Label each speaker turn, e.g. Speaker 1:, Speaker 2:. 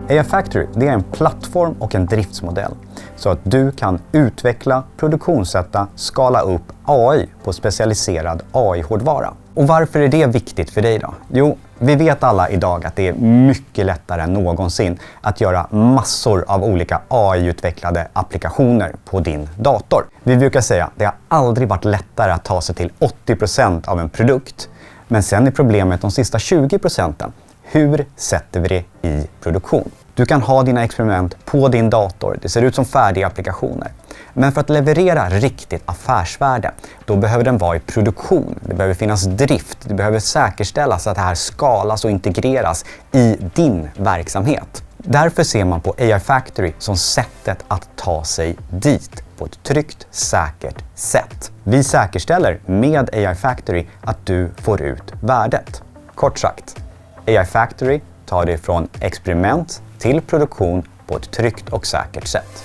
Speaker 1: AI Factory, det är en plattform och en driftsmodell så att du kan utveckla, produktionssätta, skala upp AI på specialiserad AI-hårdvara. Och varför är det viktigt för dig då? Jo, vi vet alla idag att det är mycket lättare än någonsin att göra massor av olika AI-utvecklade applikationer på din dator. Vi brukar säga att det har aldrig varit lättare att ta sig till 80% av en produkt. Men sen är problemet de sista 20%. Hur sätter vi det i produktion? Du kan ha dina experiment på din dator. Det ser ut som färdiga applikationer. Men för att leverera riktigt affärsvärde, då behöver den vara i produktion. Det behöver finnas drift. Det behöver säkerställas att det här skalas och integreras i din verksamhet. Därför ser man på AI Factory som sättet att ta sig dit på ett tryggt, säkert sätt. Vi säkerställer med AI Factory att du får ut värdet. Kort sagt, AI Factory tar dig från experiment till produktion på ett tryggt och säkert sätt.